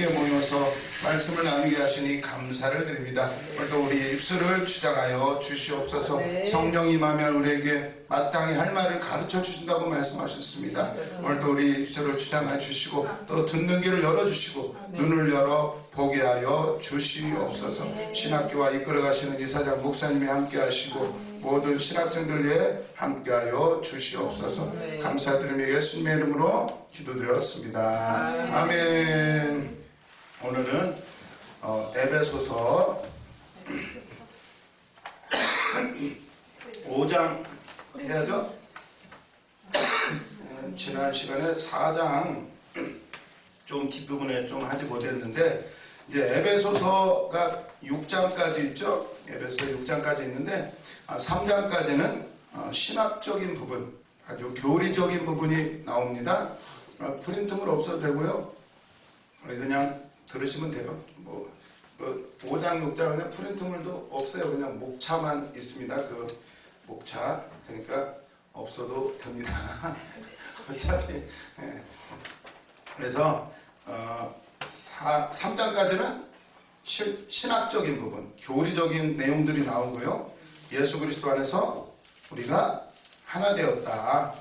함께 모여서 말씀을 나누게 하시니 감사를 드립니다. 오늘도 우리 입술을 주장하여 주시옵소서. 네. 성령이 임하면 우리에게 마땅히 할 말을 가르쳐 주신다고 말씀하셨습니다. 오늘도 우리 입술을 주장하여 주시고 또 듣는 귀를 열어주시고 눈을 열어 보게 하여 주시옵소서. 신학교와 이끌어 가시는 이사장 목사님이 함께 하시고 모든 신학생들 위해 함께하여 주시옵소서. 감사드리며 예수님의 이름으로 기도드렸습니다. 아멘. 오늘은 에베소서 5장 해야죠. 지난 시간에 4장 좀 뒷부분에 좀 하지 못했는데, 이제 에베소서가 6장까지 있죠. 에베소 6장까지 있는데 3장까지는 신학적인 부분, 아주 교리적인 부분이 나옵니다. 프린트물 없어도 되고요. 그냥 들으시면 돼요. 5장 6장은 프린트물도 없어요. 그냥 목차만 있습니다. 그 목차. 그러니까 없어도 됩니다. 어차피. 네. 그래서 3장까지는 신학적인 부분, 교리적인 내용들이 나오고요. 예수 그리스도 안에서 우리가 하나 되었다.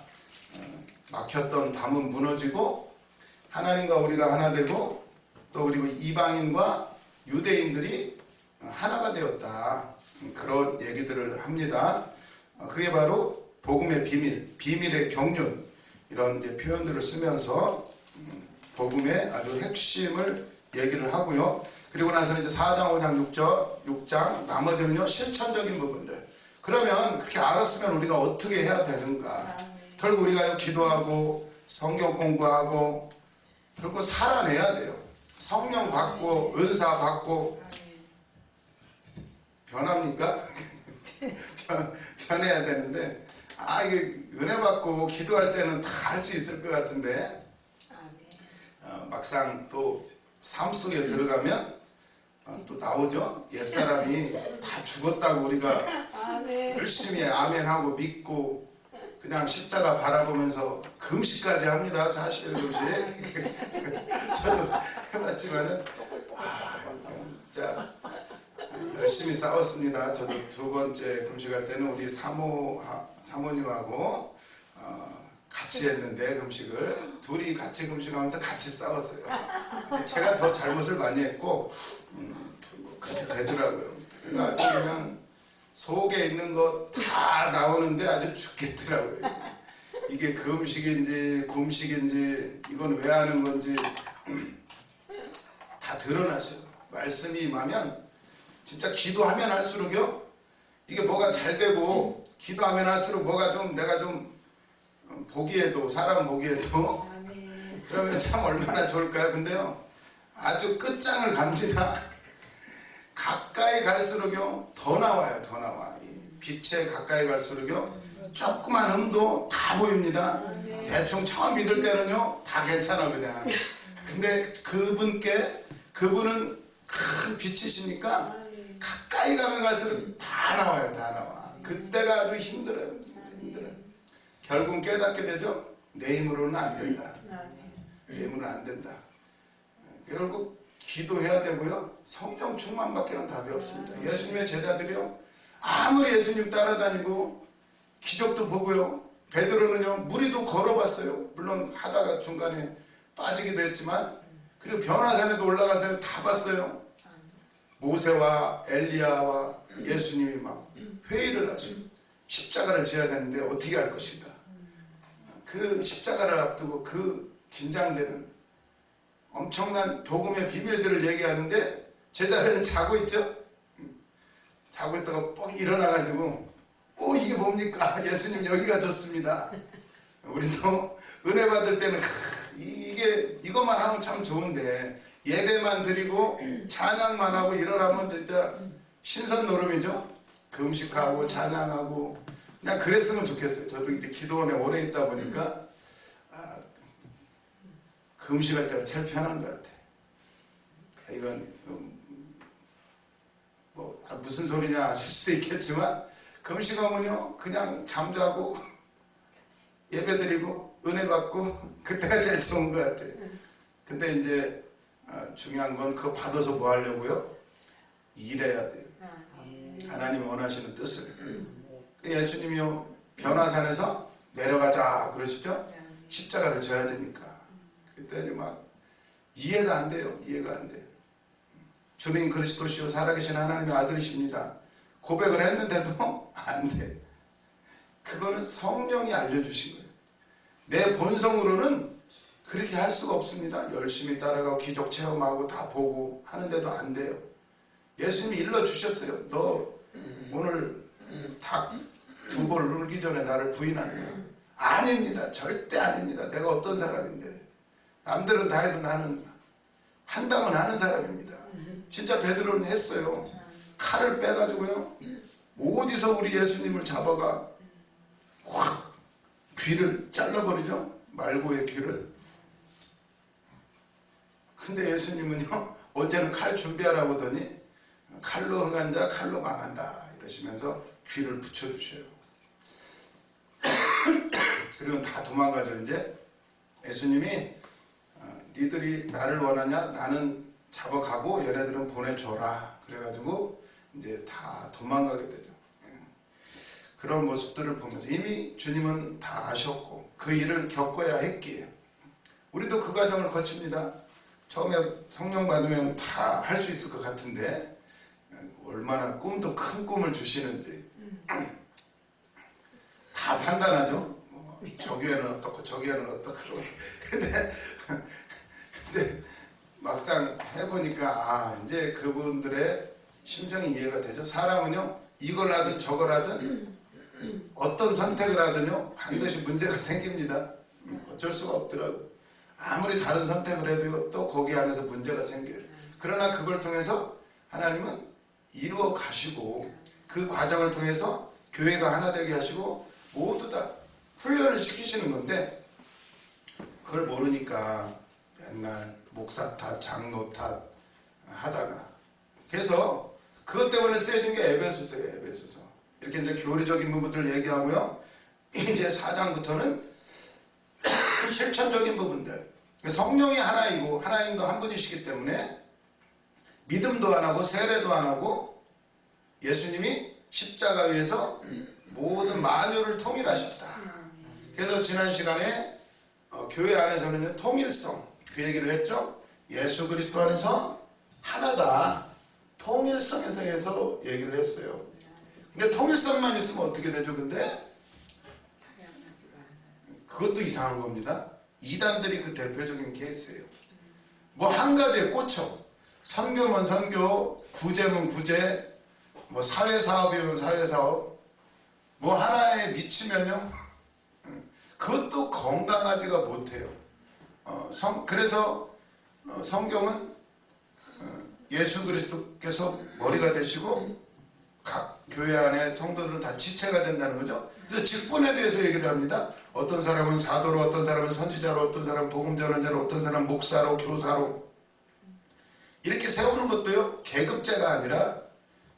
막혔던 담은 무너지고 하나님과 우리가 하나 되고 또 그리고 이방인과 유대인들이 하나가 되었다. 그런 얘기들을 합니다. 그게 바로 복음의 비밀, 비밀의 경륜, 이런 이제 표현들을 쓰면서 복음의 아주 핵심을 얘기를 하고요. 그리고 나서는 이제 4장, 5장, 6장 나머지는요 실천적인 부분들. 그러면 그렇게 알았으면 우리가 어떻게 해야 되는가? 결국 우리가 기도하고 성경 공부하고 결국 살아내야 돼요. 성령 받고 은사 받고 변합니까? 변해야 되는데 이게 은혜 받고 기도할 때는 다 할 수 있을 것 같은데 막상 또 삶 속에 들어가면 또 나오죠. 옛사람이 다 죽었다고 우리가 열심히 아멘하고 믿고 그냥 십자가 바라보면서 금식까지 합니다. 사실 금식. 저도 해봤지만은 진짜 열심히 싸웠습니다. 저도 두 번째 금식할 때는 우리 사모님하고 같이 했는데 금식을 둘이 같이 금식하면서 같이 싸웠어요. 제가 더 잘못을 많이 했고 그렇게 되더라고요. 그래서 아주 그냥 속에 있는 거 다 나오는데 아주 죽겠더라고요. 이게 금식인지 굶식인지 이건 왜 하는 건지 다 드러나셔요. 말씀이 임하면 진짜 기도하면 할수록요 이게 뭐가 잘 되고 기도하면 할수록 뭐가 좀 내가 좀 보기에도 사람 보기에도 그러면 참 얼마나 좋을까요? 근데요 아주 끝장을 갑니다. 가까이 갈수록요 더 나와요. 더 나와. 빛에 가까이 갈수록요 조그만 흠도 다 보입니다. 대충 처음 믿을 때는요 다 괜찮아 그냥. 근데 그분은 큰 빛이시니까 가까이 가면 갈수록 다 나와요. 다 나와. 그때가 아주 힘들어요. 결국 깨닫게 되죠. 내 힘으로는 안 된다. 내 힘으로는 안 된다. 결국 기도해야 되고요. 성령 충만밖에는 답이 없습니다. 예수님의 제자들이요. 아무리 예수님 따라다니고 기적도 보고요. 베드로는요. 무리도 걸어봤어요. 물론 하다가 중간에 빠지기도 했지만 그리고 변화산에도 올라가서 다 봤어요. 모세와 엘리야와 예수님이 막 회의를 하시고 십자가를 져야 되는데 어떻게 할 것인가. 그 십자가를 앞두고 그 긴장되는 엄청난 복음의 비밀들을 얘기하는데 제자들은 자고 있죠. 자고 있다가 뻑 일어나가지고 이게 뭡니까? 예수님 여기가 좋습니다. 우리도 은혜 받을 때는 이것만 하면 참 좋은데 예배만 드리고 찬양만 하고 이러라면 진짜 신선 노름이죠. 금식하고 찬양하고 그냥 그랬으면 좋겠어요. 저도 이제 기도원에 오래 있다 보니까 금식할 때가 제일 편한 것 같아. 이건 무슨 소리냐 하실 수도 있겠지만 금식하면요 그냥 잠자고 예배드리고 은혜 받고 그때가 제일 좋은 것 같아요. 근데 이제 중요한 건 그거 받아서 뭐 하려고요? 일해야 돼요. 하나님 원하시는 뜻을. 예수님이요 변화산에서 내려가자 그러시죠? 십자가를 져야 되니까. 그때는 막 이해가 안 돼요. 이해가 안 돼요. 주님 그리스도시요 살아계신 하나님의 아들이십니다. 고백을 했는데도 안 돼. 그거는 성령이 알려주신 거예요. 내 본성으로는 그렇게 할 수가 없습니다. 열심히 따라가고 기적 체험하고 다 보고 하는데도 안 돼요. 예수님이 일러주셨어요. 너 오늘 닭 2번 울기 전에 나를 부인한다. 아닙니다. 절대 아닙니다. 내가 어떤 사람인데. 남들은 다 해도 나는 한다면 하는 사람입니다. 진짜 베드로는 했어요. 칼을 빼가지고요. 어디서 우리 예수님을 잡아가 확 귀를 잘라버리죠. 말고의 귀를. 근데 예수님은요. 언제는 칼 준비하라고 하더니 칼로 흥한 자 칼로 망한다 이러시면서 귀를 붙여주셔요. 그리고 다 도망가죠. 이제 예수님이 니들이 나를 원하냐? 나는 잡아가고 얘네들은 보내줘라. 그래가지고 이제 다 도망가게 되죠. 그런 모습들을 보면서 이미 주님은 다 아셨고 그 일을 겪어야 했기에 우리도 그 과정을 거칩니다. 처음에 성령 받으면 다 할 수 있을 것 같은데 얼마나 꿈도 큰 꿈을 주시는지 다 판단하죠. 뭐 저기에는 어떻고 저기에는 어떻고. 근데 막상 해보니까 이제 그분들의 심정이 이해가 되죠. 사람은요 이걸 하든 저걸 하든 어떤 선택을 하든요 반드시 문제가 생깁니다. 어쩔 수가 없더라고. 아무리 다른 선택을 해도 또 거기 안에서 문제가 생겨요. 그러나 그걸 통해서 하나님은 이루어 가시고 그 과정을 통해서 교회가 하나 되게 하시고 모두 다 훈련을 시키시는 건데 그걸 모르니까 맨날 목사 탓, 장로 탓 하다가 그래서 그것 때문에 쓰여진 게 에베소서예요. 에베소서. 이렇게 이제 교리적인 부분들 얘기하고요. 이제 4장부터는 실천적인 부분들. 성령이 하나이고 하나님도 한 분이시기 때문에 믿음도 안 하고 세례도 안 하고 예수님이 십자가 위에서 모든 만유를 통일하셨다. 그래서 지난 시간에 교회 안에서는 통일성 그 얘기를 했죠. 예수 그리스도 안에서 하나다. 통일성에서 얘기를 했어요. 근데 통일성만 있으면 어떻게 되죠? 근데 그것도 이상한 겁니다. 이단들이 그 대표적인 케이스예요. 뭐 한 가지에 꽂혀. 선교면 선교, 구제면 구제, 뭐 사회사업이면 사회사업, 뭐 하나에 미치면요. 그것도 건강하지가 못해요. 그래서 성경은 예수 그리스도께서 머리가 되시고 각 교회 안에 성도들은 다 지체가 된다는 거죠. 그래서 직분에 대해서 얘기를 합니다. 어떤 사람은 사도로, 어떤 사람은 선지자로, 어떤 사람은 복음 전환자로, 어떤 사람은 목사로, 교사로 이렇게 세우는 것도요. 계급제가 아니라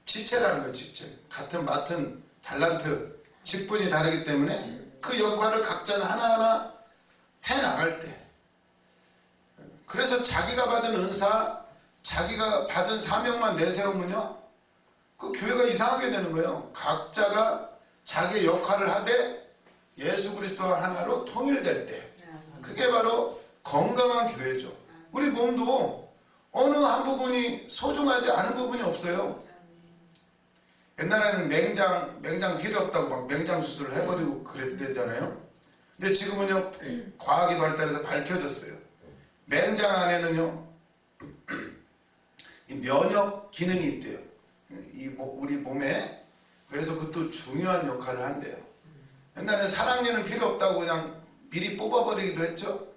지체라는 거예요. 지체. 같은 맡은 달란트, 직분이 다르기 때문에 그 역할을 각자가 하나하나 해나갈 때 그래서 자기가 받은 은사, 자기가 받은 사명만 내세우면요. 그 교회가 이상하게 되는 거예요. 각자가 자기의 역할을 하되 예수 그리스도와 하나로 통일될 때 그게 바로 건강한 교회죠. 우리 몸도 어느 한 부분이 소중하지 않은 부분이 없어요. 옛날에는 맹장 필요 없다고 막 맹장 수술을 해버리고 그랬대잖아요. 근데 지금은요 과학이 발달해서 밝혀졌어요. 맹장 안에는요 이 면역 기능이 있대요. 우리 몸에. 그래서 그것도 중요한 역할을 한대요. 옛날에 사랑니는 필요 없다고 그냥 미리 뽑아버리기도 했죠.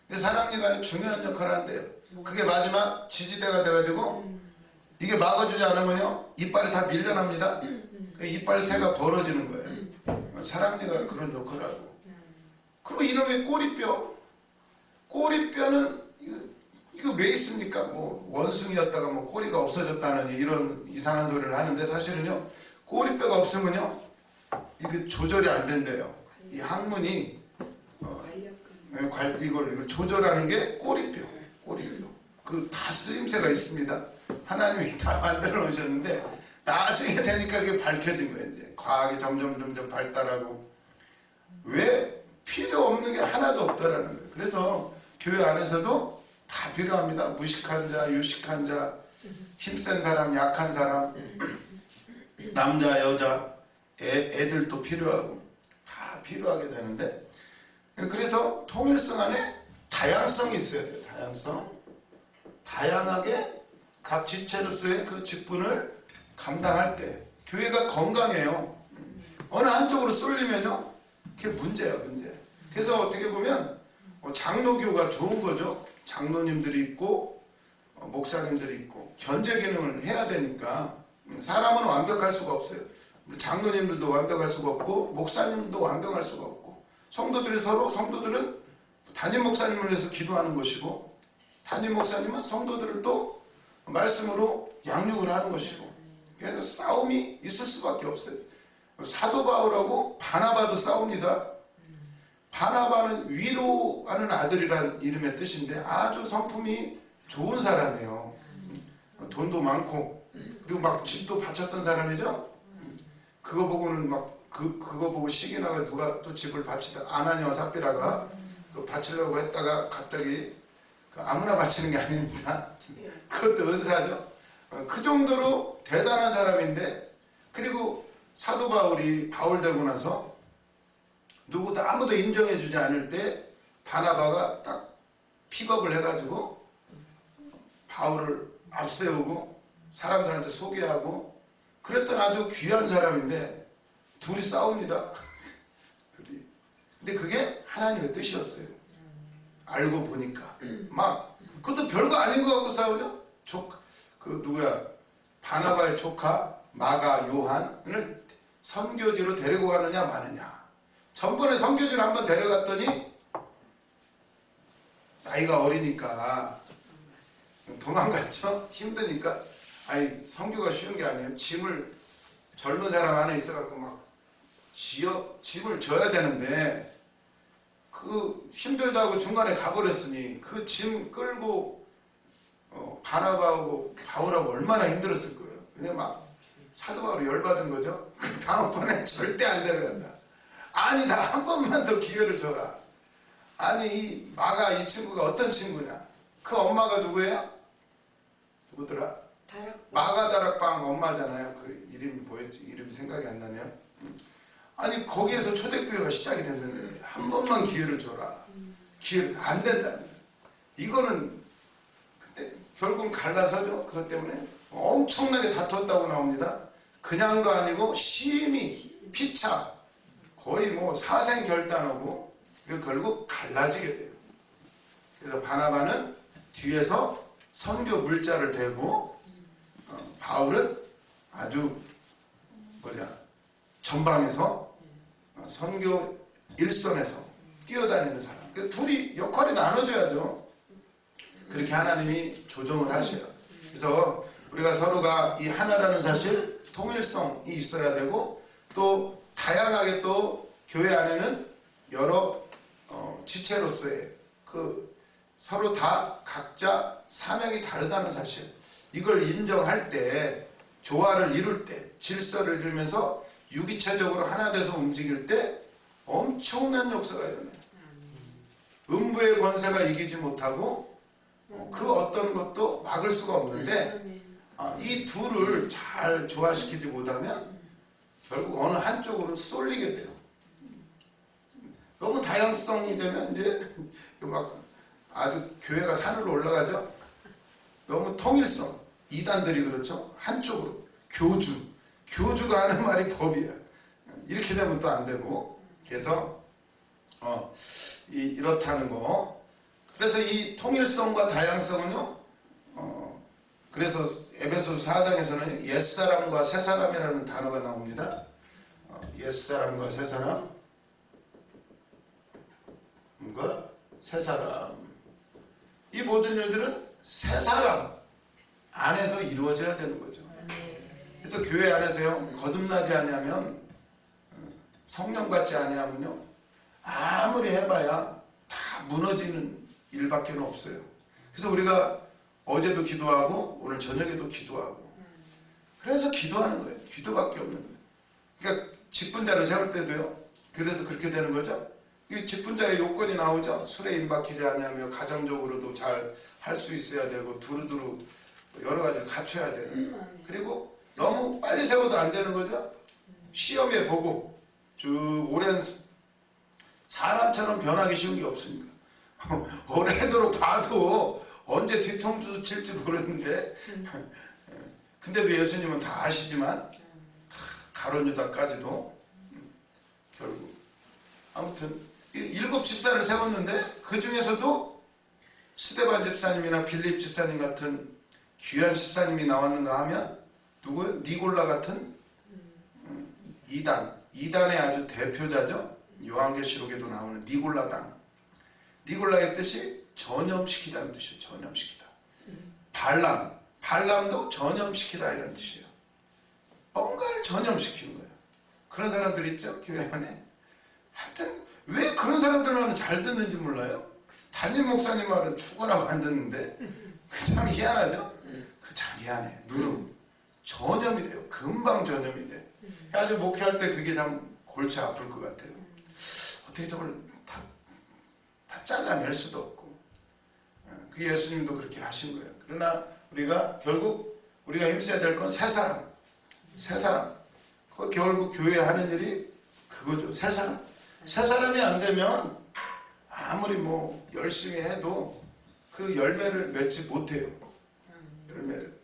근데 사랑니가 중요한 역할을 한대요. 그게 마지막 지지대가 돼가지고 이게 막아주지 않으면요 이빨이 다 밀려납니다. 이빨 새가 벌어지는 거예요. 사랑니가 그런 역할을 하고. 그리고 이놈의 꼬리뼈는 이거 왜 있습니까? 뭐 원숭이였다가 뭐 꼬리가 없어졌다는 이런 이상한 소리를 하는데 사실은요 꼬리뼈가 없으면요 이게 조절이 안 된대요. 이 항문이 이걸 조절하는 게 꼬리뼈. 그 다 쓰임새가 있습니다. 하나님이 다 만들어 놓으셨는데 나중에 되니까 그게 밝혀진 거예요. 이제 과학이 점점 발달하고 왜 필요 없는 게 하나도 없다라는 거예요. 그래서 교회 안에서도 다 필요합니다. 무식한 자, 유식한 자, 힘센 사람, 약한 사람, 남자, 여자, 애들도 필요하고 다 필요하게 되는데, 그래서 통일성 안에 다양성이 있어야 돼요. 다양하게 각 지체로서의 그 직분을 감당할 때 교회가 건강해요. 어느 한쪽으로 쏠리면요, 그게 문제야. 그래서 어떻게 보면 장로교가 좋은 거죠. 장로님들이 있고 목사님들이 있고 견제 기능을 해야 되니까. 사람은 완벽할 수가 없어요. 장로님들도 완벽할 수가 없고 목사님도 완벽할 수가 없고, 성도들은 담임 목사님을 위해서 기도하는 것이고, 담임 목사님은 성도들을 또 말씀으로 양육을 하는 것이고, 그래서 싸움이 있을 수밖에 없어요. 사도 바울하고 바나바도 싸웁니다. 바나바는 위로하는 아들이라는 이름의 뜻인데 아주 성품이 좋은 사람이에요. 돈도 많고 그리고 막 집도 바쳤던 사람이죠. 그거 보고는 그거 보고 시기 나가 누가 또 집을 바치다, 아나니와 삽비라가 바치려고 했다가 갑자기 아무나 바치는 게 아닙니다. 그것도 은사죠. 그 정도로 대단한 사람인데, 그리고 사도 바울이 바울 되고 나서 누구도 아무도 인정해 주지 않을 때 바나바가 딱 픽업을 해가지고 바울을 앞세우고 사람들한테 소개하고 그랬던 아주 귀한 사람인데, 둘이 싸웁니다. 근데 그게 하나님의 뜻이었어요. 알고 보니까 그것도 별거 아닌 것 같고 싸우죠. 바나바의 조카 마가 요한을 선교지로 데리고 가느냐 마느냐. 전번에 선교지로 한번 데려갔더니 나이가 어리니까 도망갔죠. 힘드니까. 선교가 쉬운 게 아니에요. 젊은 사람 안에 있어갖고 짐을 져야 되는데, 힘들다고 중간에 가버렸으니 그 짐 끌고 바나바하고 바울하고 얼마나 힘들었을 거예요. 근데 사도 바울이 열받은 거죠. 다음번에 절대 안 데려간다. 나 한 번만 더 기회를 줘라. 이 마가, 이 친구가 어떤 친구냐. 그 엄마가 누구예요? 누구더라? 마가다락방 엄마잖아요. 그 이름이 뭐였지? 이름이 생각이 안 나네요. 거기에서 초대교회가 시작이 됐는데 한 번만 기회를 줘라. 기회를 안 된답니다. 이거는 그때 결국은 갈라서죠. 그것 때문에 엄청나게 다퉜다고 나옵니다. 그냥도 아니고 심히 피차, 거의 사생결단하고, 그리고 결국 갈라지게 돼요. 그래서 바나바는 뒤에서 선교 물자를 대고, 바울은 아주 전방에서 선교 일선에서 뛰어다니는 사람. 둘이 역할이 나눠져야죠. 그렇게 하나님이 조정을 하셔요. 그래서 우리가 서로가 이 하나라는 사실, 통일성이 있어야 되고, 또 다양하게 또 교회 안에는 여러 지체로서의 서로 다 각자 사명이 다르다는 사실, 이걸 인정할 때, 조화를 이룰 때, 질서를 이루면서 유기체적으로 하나 돼서 움직일 때 엄청난 역사가 일어나요. 음부의 권세가 이기지 못하고 그 어떤 것도 막을 수가 없는데, 이 둘을 잘 조화시키지 못하면 결국 어느 한쪽으로 쏠리게 돼요. 너무 다양성이 되면 이제 아주 교회가 산으로 올라가죠. 너무 통일성, 이단들이 그렇죠. 한쪽으로 교주가 하는 말이 법이야. 이렇게 되면 또 안 되고, 그래서 이렇다는 거. 그래서 이 통일성과 다양성은요, 그래서 에베소서 4장에서는 옛사람과 새사람이라는 단어가 나옵니다. 옛사람과 새사람과 새사람. 이 모든 일들은 새사람 안에서 이루어져야 되는 거죠. 그래서 교회 안에서요, 거듭나지 아니하면, 성령 같지 아니하면요, 아무리 해봐야 다 무너지는 일밖에 없어요. 그래서 우리가 어제도 기도하고 오늘 저녁에도 기도하고. 그래서 기도하는 거예요. 기도밖에 없는 거예요. 그러니까 직분자를 세울 때도요. 그래서 그렇게 되는 거죠. 이 직분자의 요건이 나오죠. 술에 임박히지 아니하며 가정적으로도 잘 할 수 있어야 되고 두루두루 여러 가지를 갖춰야 되는. 그리고 너무 빨리 세워도 안 되는 거죠. 시험에 보고 쭉 오랜 사람처럼 변하기 쉬운 게 없으니까 오래도록 봐도 언제 뒤통수 칠지 모르는데 근데도 예수님은 다 아시지만 가룟 유다까지도 결국 아무튼 7 집사를 세웠는데 그 중에서도 스데반 집사님이나 빌립 집사님 같은 귀한 집사님이 나왔는가 하면 누구요? 니골라 같은 이단의 아주 대표자죠. 요한계시록에도 나오는 니골라당. 니골라의 뜻이 전염시키다는 뜻이에요. 전염시키다. 발람도 전염시키다 이런 뜻이에요. 뭔가를 전염시키는 거예요. 그런 사람들 있죠? 교회 안에. 하여튼 왜 그런 사람들만 잘 듣는지 몰라요. 담임 목사님 말은 죽어라고 안 듣는데 그 참 희한하죠? 그 참 희한해. 누름. 전염이 돼요. 금방 전염이 돼. 아주 목회할 때 그게 참 골치 아플 것 같아요. 어떻게 저걸 다 잘라낼 수도 없고. 그 예수님도 그렇게 하신 거예요. 그러나 우리가 결국 우리가 힘써야 될 건 새 사람. 새 사람. 결국 교회에 하는 일이 그거죠. 새 사람. 새 사람이 안 되면 아무리 뭐 열심히 해도 그 열매를 맺지 못해요. 열매를.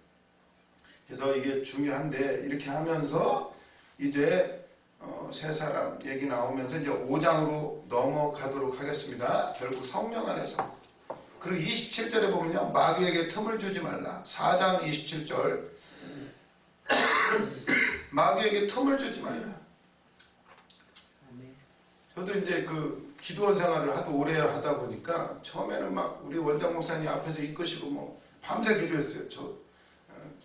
그래서 이게 중요한데 이렇게 하면서 이제 세 사람 얘기 나오면서 이제 5장으로 넘어가도록 하겠습니다. 결국 성령 안에서. 그리고 27절에 보면요. 마귀에게 틈을 주지 말라. 4장 27절. 마귀에게 틈을 주지 말라. 저도 이제 그 기도원 생활을 하도 오래 하다 보니까 처음에는 막 우리 원장 목사님 앞에서 이끄시고 뭐 밤새 기도했어요. 저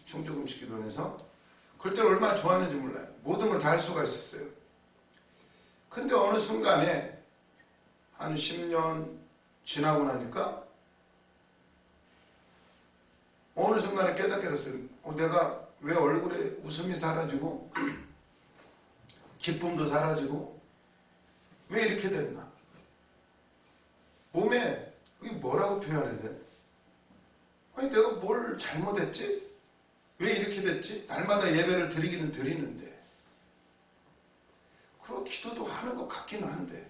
충주금식 기도원에서. 그럴 때 얼마나 좋았는지 몰라요. 모든 걸 다 할 수가 있었어요. 근데 어느 순간에 한 10년 지나고 나니까 어느 순간에 깨닫게 됐어요. 내가 왜 얼굴에 웃음이 사라지고 기쁨도 사라지고 왜 이렇게 됐나? 몸에 이게 뭐라고 표현해야 돼? 아니 내가 뭘 잘못했지? 왜 이렇게 됐지? 날마다 예배를 드리기는 드리는데 그리고 기도도 하는 것 같기는 한데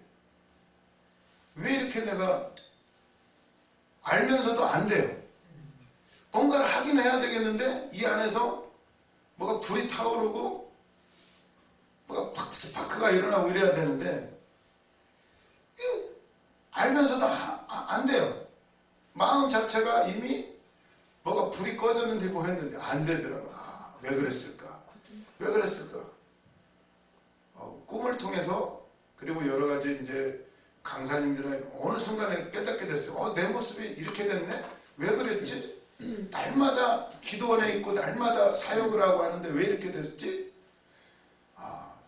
왜 이렇게 내가 알면서도 안 돼요? 뭔가를 하긴 해야 되겠는데 이 안에서 뭐가 불이 타오르고 뭐가 스파크가 일어나고 이래야 되는데 알면서도 안 돼요. 마음 자체가 이미 뭐가 불이 꺼졌는지 뭐 했는데 안 되더라고요. 왜 그랬을까? 왜 그랬을까? 꿈을 통해서 그리고 여러 가지 이제 강사님들은 어느 순간에 깨닫게 됐어요. 내 모습이 이렇게 됐네? 왜 그랬지? 날마다 기도원에 있고 날마다 사역을 하고 하는데 왜 이렇게 됐지?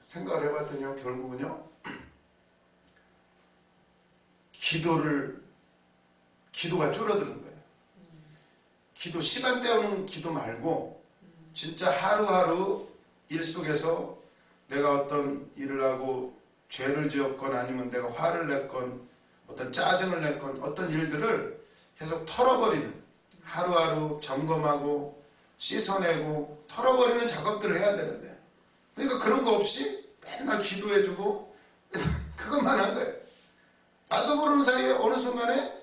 생각을 해봤더니요. 결국은요. 기도가 줄어드는 거예요. 기도 시간 때우는 기도 말고 진짜 하루하루 일 속에서 내가 어떤 일을 하고 죄를 지었건 아니면 내가 화를 냈건 어떤 짜증을 냈건 어떤 일들을 계속 털어버리는 하루하루 점검하고 씻어내고 털어버리는 작업들을 해야 되는데 그러니까 그런 거 없이 맨날 기도해주고 그것만 한 거예요. 나도 모르는 사이에 어느 순간에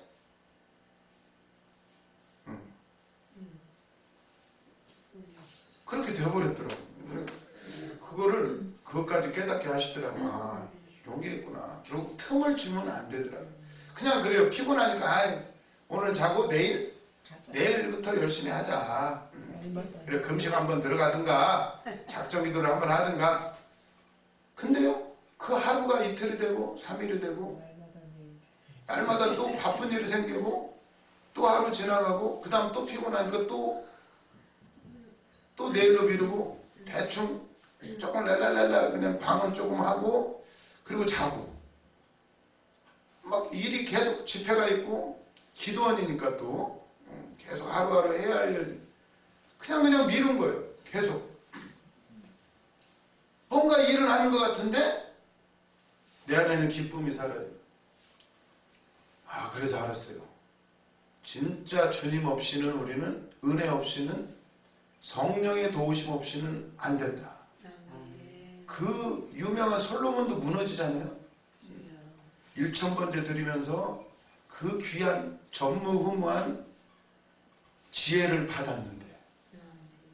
그렇게 되어버렸더라고요. 그것까지 깨닫게 하시더라고요. 이런 게 있구나. 결국 틈을 주면 안 되더라고요. 그냥 그래요. 피곤하니까 오늘 자고 내일부터 열심히 하자. 그래 금식 한번 들어가든가 작정 기도를 한번 하든가. 근데요. 그 하루가 이틀이 되고 3일이 되고 날마다 또 바쁜 일이 생기고 또 하루 지나가고 그 다음 또 피곤하니까 또 내일로 미루고 대충 조금 랄랄랄라 그냥 방은 조금 하고 그리고 자고 막 일이 계속 집회가 있고 기도원이니까 또 계속 하루하루 해야 할 일 그냥 미룬 거예요. 계속 뭔가 일은 하는 것 같은데 내 안에는 기쁨이 사라져요. 그래서 알았어요. 진짜 주님 없이는 우리는, 은혜 없이는, 성령의 도우심 없이는 안 된다. 그 유명한 솔로몬도 무너지잖아요. 1,000번째 드리면서 그 귀한 전무후무한 지혜를 받았는데,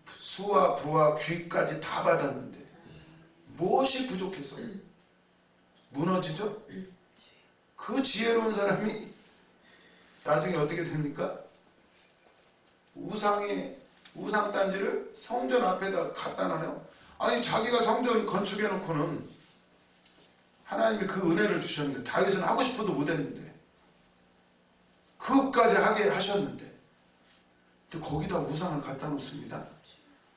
수와 부와 귀까지 다 받았는데 무엇이 부족해서 무너지죠? 그 지혜로운 사람이 나중에 어떻게 됩니까? 우상단지를 성전 앞에다 갖다 놔요. 아니 자기가 성전 건축해 놓고는 하나님이 그 은혜를 주셨는데, 다윗은 하고 싶어도 못했는데 그것까지 하게 하셨는데, 근데 거기다 우상을 갖다 놓습니다.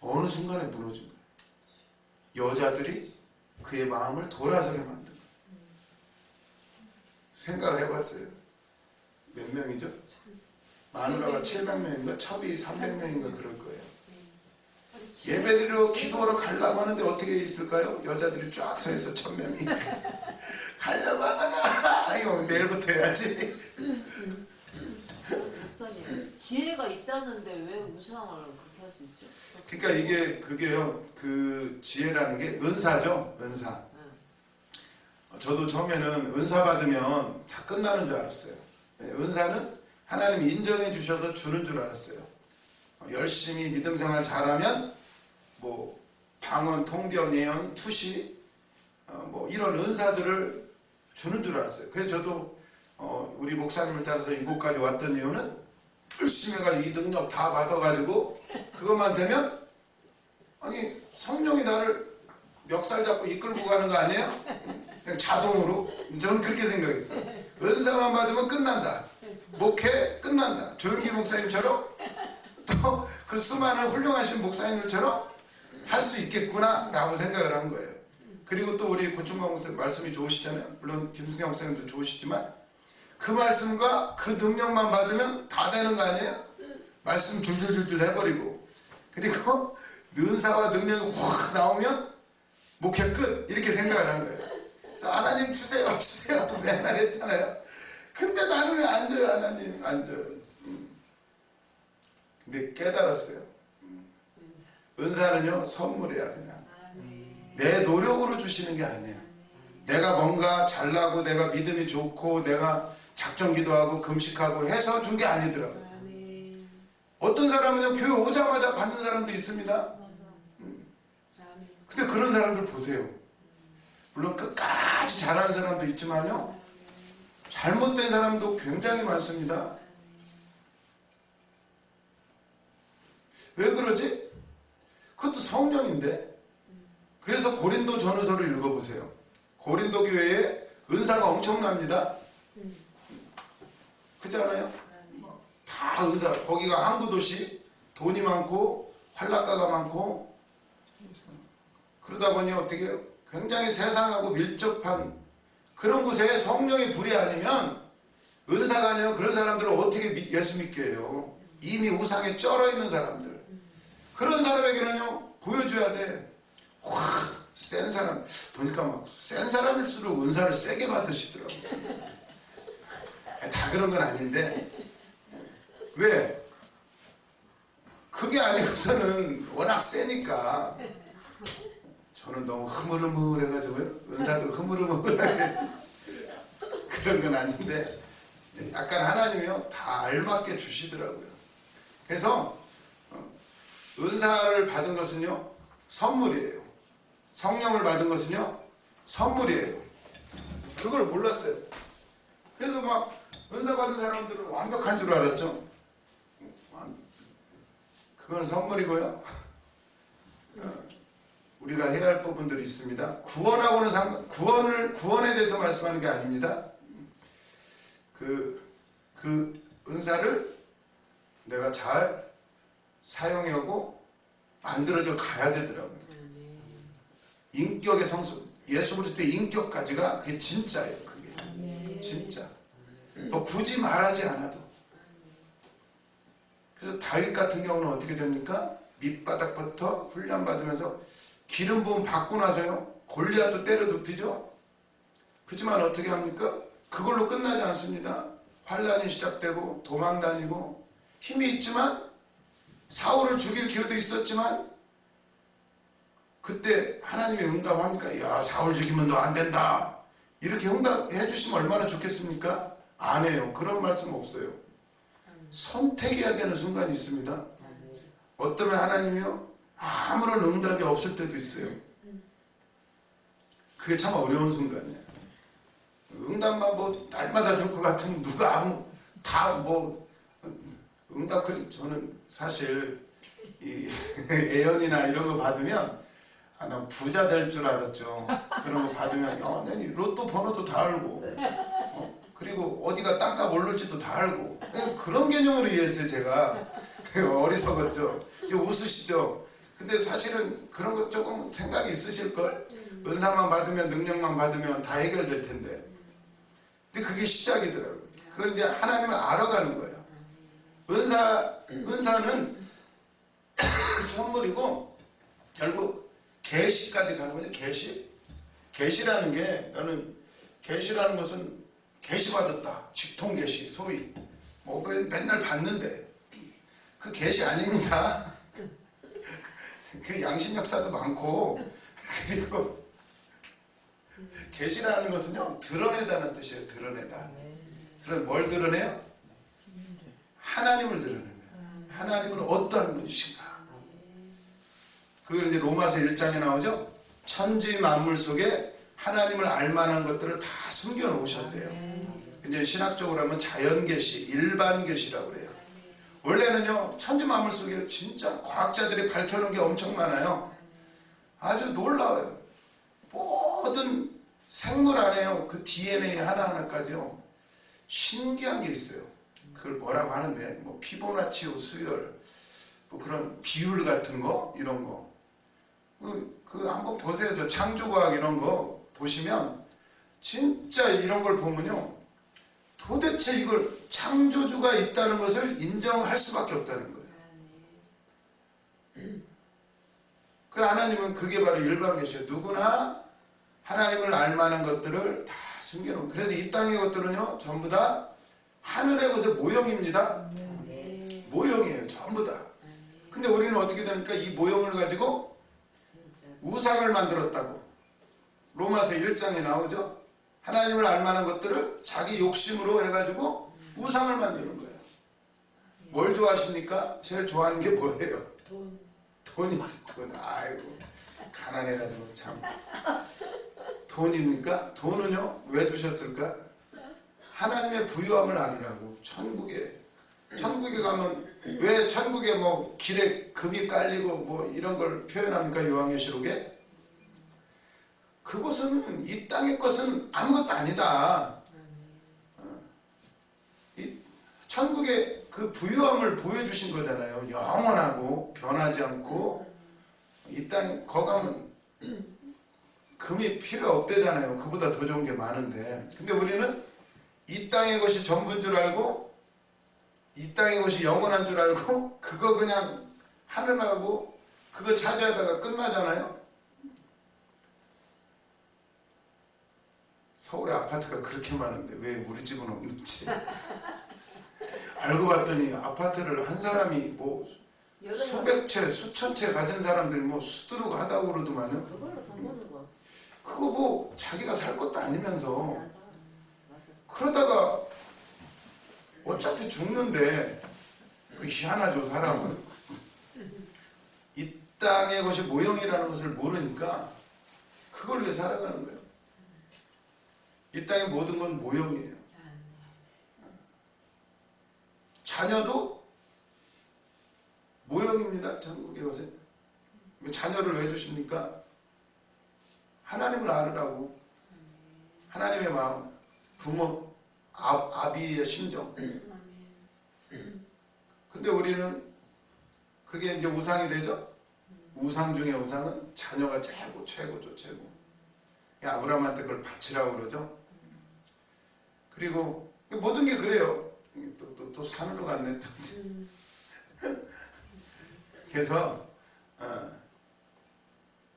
어느 순간에 무너진 거예요. 여자들이 그의 마음을 돌아서게 만든 거예요. 생각을 해봤어요. 몇 명이죠? 마누라가 700명인가 첩이 300명인가 그럴 거예요. 예배드리러 기도하러 가려고 하는데 어떻게 있을까요? 여자들이 쫙 서 있어. 1,000명이 가려고 하다가 아이고 내일부터 해야지. 목사님, 지혜가 있다는데 왜 우상을 그렇게 할 수 있죠? 그러니까 그게요, 그 지혜라는 게 은사죠. 은사. 저도 처음에는 은사 받으면 다 끝나는 줄 알았어요. 은사는 하나님이 인정해 주셔서 주는 줄 알았어요. 열심히 믿음 생활 잘하면 뭐 방언, 통변, 예언, 투시 뭐 이런 은사들을 주는 줄 알았어요. 그래서 저도 우리 목사님을 따라서 이곳까지 왔던 이유는 열심히 해가지고 이 능력 다 받아가지고 그것만 되면 아니 성령이 나를 멱살 잡고 이끌고 가는 거 아니에요? 그냥 자동으로. 저는 그렇게 생각했어요. 은사만 받으면 끝난다. 목회 끝난다. 조용기 목사님처럼 또 그 수많은 훌륭하신 목사님들처럼 할 수 있겠구나 라고 생각을 한 거예요. 그리고 또 우리 고충광 목사님 말씀이 좋으시잖아요. 물론 김승경 목사님도 좋으시지만 그 말씀과 그 능력만 받으면 다 되는 거 아니에요? 말씀 줄줄줄줄 해버리고, 그리고 은사와 능력이 확 나오면 목회 끝 이렇게 생각을 한 거예요. 그래서 하나님 주세요 주세요 맨날 했잖아요. 근데 나는 왜 안 줘요? 하나님 안 줘요. 근데 깨달았어요. 은사는요 선물이야. 그냥 내 노력으로 주시는 게 아니에요. 내가 뭔가 잘나고 내가 믿음이 좋고 내가 작정기도하고 금식하고 해서 준 게 아니더라고요. 어떤 사람은요 교회 오자마자 받는 사람도 있습니다. 근데 그런 사람들 보세요. 물론 끝까지 잘하는 사람도 있지만요 잘못된 사람도 굉장히 많습니다. 왜 그러지? 그것도 성령인데. 그래서 고린도 전후서를 읽어보세요. 고린도 교회에 은사가 엄청납니다. 그렇지 않아요? 다 은사. 거기가 항구 도시, 돈이 많고 활락가가 많고 그러다 보니 어떻게 굉장히 세상하고 밀접한 그런 곳에 성령의 불이 아니면, 은사가 아니면 그런 사람들은 어떻게 예수 믿게 해요? 이미 우상에 쩔어 있는 사람들. 그런 사람에게는요 보여줘야 돼. 확 센 사람 보니까 막 센 사람일수록 은사를 세게 받으시더라고요. 다 그런 건 아닌데, 왜? 그게 아니고서는 워낙 세니까. 저는 너무 흐물흐물해가지고요. 은사도 흐물흐물하게 그런 건 아닌데, 약간 하나님이요 다 알맞게 주시더라고요. 그래서 은사를 받은 것은요 선물이에요. 성령을 받은 것은요 선물이에요. 그걸 몰랐어요. 그래서 막 은사 받은 사람들은 완벽한 줄 알았죠. 그건 선물이고요. 우리가 해야 할 부분들이 있습니다. 구원하고는 구원에 대해서 말씀하는 게 아닙니다. 그 은사를 내가 잘 사용하고 만들어져 가야 되더라고요. 인격의 성숙, 예수 그리스도의 인격까지가 그게 진짜예요. 그게 진짜. 뭐 굳이 말하지 않아도. 그래서 다윗 같은 경우는 어떻게 됩니까? 밑바닥부터 훈련받으면서 기름 부음 받고 나서요 골리앗도 때려 눕히죠. 그렇지만 어떻게 합니까? 그걸로 끝나지 않습니다. 환란이 시작되고 도망 다니고 힘이 있지만 사울을 죽일 기회도 있었지만 그때 하나님이 응답합니까? 야, 사울 죽이면 너 안 된다. 이렇게 응답해 주시면 얼마나 좋겠습니까? 안 해요. 그런 말씀 없어요. 선택해야 되는 순간이 있습니다. 어쩌면 하나님이요 아무런 응답이 없을 때도 있어요. 그게 참 어려운 순간이에요. 응답만 뭐 날마다 줄 것 같으면 누가 다 뭐 응답. 저는 사실 이 애연이나 이런 거 받으면 난 부자 될 줄 알았죠. 그런 거 받으면 난 로또 번호도 다 알고 그리고 어디가 땅값 오를지도 다 알고 그런 개념으로 이해했어요. 제가 어리석었죠. 웃으시죠. 근데 사실은 그런 거 조금 생각이 있으실걸. 은사만 받으면 능력만 받으면 다 해결될 텐데. 근데 그게 시작이더라고요. 그건 이제 하나님을 알아가는 거예요. 은사는 선물이고 결국 계시까지 가는 거죠. 계시라는 게 나는 계시라는 것은 계시 받았다. 직통 계시 소위 뭐 맨날 받는데 그 계시 아닙니다. 그 양심 역사도 많고 그리고 계시라는 것은요 드러내다는 뜻이에요. 드러내다. 그럼 뭘 드러내요? 하나님을 드러내는 거예요. 하나님은 어떠한 분이신가? 그걸 이제 로마서 1장에 나오죠. 천지 만물 속에 하나님을 알만한 것들을 다 숨겨 놓으셨대요. 이제 신학적으로 하면 자연 계시, 일반 계시라고 그래요. 원래는요 천지 만물 속에 진짜 과학자들이 밝혀놓은 게 엄청 많아요. 아주 놀라워요. 모든 생물 안에요 그 DNA 하나하나까지요 신기한 게 있어요. 그걸 뭐라고 하는데 뭐 피보나치 수열 뭐 그런 비율 같은 거 이런 거 그 한번 보세요. 저 창조과학 이런 거 보시면 진짜 이런 걸 보면요 도대체 이걸 창조주가 있다는 것을 인정할 수밖에 없다는 거예요. 그 하나님은 그게 바로 일반 계시예요. 누구나 하나님을 알만한 것들을 다 숨겨놓은. 그래서 이 땅의 것들은요 전부 다 하늘의 것의 모형입니다. 모형이에요 전부 다. 근데 우리는 어떻게 됩니까? 이 모형을 가지고 우상을 만들었다고 로마서 1장에 나오죠. 하나님을 알만한 것들을 자기 욕심으로 해가지고 우상을 만드는 거예요. 뭘 좋아하십니까? 제일 좋아하는 게 뭐예요? 돈이지. 돈. 아이고 가난해가지고 참. 돈입니까? 돈은요 왜 주셨을까? 하나님의 부유함을 알으라고. 천국에 가면 왜 천국에 뭐 길에 금이 깔리고 뭐 이런 걸 표현합니까? 요한계시록에 그곳은 이 땅의 것은 아무것도 아니다. 이 천국의 그 부유함을 보여주신 거잖아요. 영원하고 변하지 않고 이 땅 거감은 금이 필요 없대잖아요. 그보다 더 좋은 게 많은데 근데 우리는 이 땅의 것이 전부인 줄 알고 이 땅의 것이 영원한 줄 알고 그거 그냥 하늘하고 그거 차지하다가 끝나잖아요. 서울에 아파트가 그렇게 많은데 왜 우리 집은 없는지 알고 봤더니 아파트를 한 사람이 뭐 수백 채 수천 채 가진 사람들이 뭐 수두룩 하다고 그러더만요. 그걸로 돈 버는 거. 그거 뭐 자기가 살 것도 아니면서 맞아. 그러다가 어차피 죽는데 그 희한하죠. 사람은 이 땅의 것이 모형이라는 것을 모르니까 그걸 위해 살아가는 거예요. 이 땅의 모든 건 모형이에요. 자녀도 모형입니다. 천국의 것은. 자녀를 왜 주십니까? 하나님을 알으라고. 하나님의 마음, 부모, 아비의 심정. 근데 우리는 그게 이제 우상이 되죠. 우상 중에 우상은 자녀가 최고죠. 아브라함한테 그걸 바치라고 그러죠. 그리고 모든 게 그래요. 또 산으로 갔네. 그래서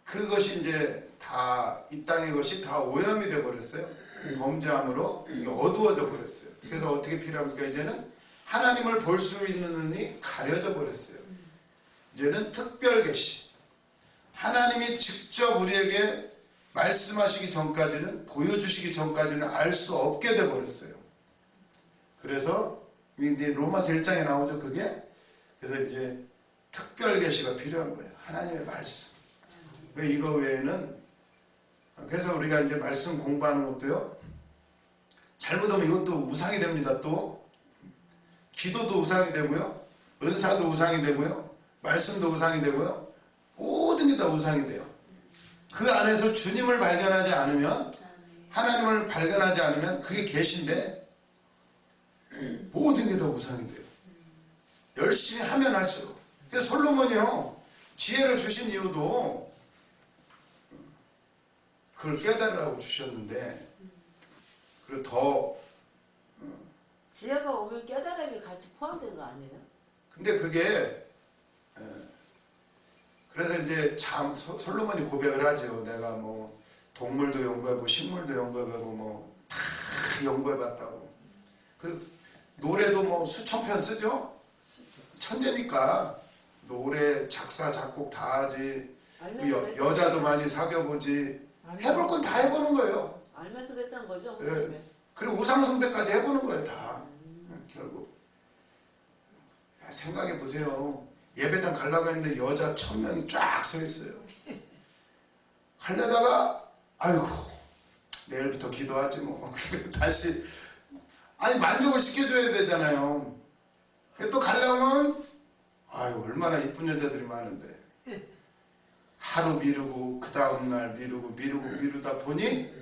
그것이 이제 다 이 땅의 것이 다 오염이 돼 버렸어요. 범죄함으로 이게 어두워져 버렸어요. 그래서 어떻게 필요합니까? 이제는 하나님을 볼 수 있는 눈이 가려져 버렸어요. 이제는 특별 계시. 하나님이 직접 우리에게 말씀하시기 전까지는, 보여주시기 전까지는 알 수 없게 돼 버렸어요. 그래서 이제 로마서 1장에 나오죠, 그게. 그래서 이제 특별 계시가 필요한 거예요. 하나님의 말씀. 이거 외에는, 그래서 우리가 이제 말씀 공부하는 것도요, 잘못하면 이것도 우상이 됩니다. 또 기도도 우상이 되고요, 은사도 우상이 되고요, 말씀도 우상이 되고요, 모든 게 다 우상이 돼요. 그 안에서 주님을 발견하지 않으면, 하나님을 발견하지 않으면 그게 계신데 모든 게 다 우상이 돼요. 열심히 하면 할수록. 그래서 솔로몬이요, 지혜를 주신 이유도 그걸 깨달으라고 주셨는데, 그리고 더 지혜가 오면 깨달음이 같이 포함된 거 아니에요? 근데 그게 그래서 이제 참 솔로몬이 고백을 하죠. 내가 뭐 동물도 연구하고 식물도 연구하고 뭐 다 연구해봤다고. 그 노래도 뭐 수천 편 쓰죠. 천재니까 노래 작사 작곡 다 하지. 여자도 많이 사귀어보지. 해볼 건 다 해보는 거예요. 알면서 됐다는 거죠? 네. 그리고 우상숭배까지 해보는 거예요, 다. 결국. 생각해 보세요. 예배당 가려고 했는데 여자 1000명이 쫙 서 있어요. 가려다가, 아이고, 내일부터 기도하지 뭐. 다시, 아니, 만족을 시켜줘야 되잖아요. 또 가려면, 아유, 얼마나 이쁜 여자들이 많은데. 하루 미루고 그 다음날 미루고 미루다 보니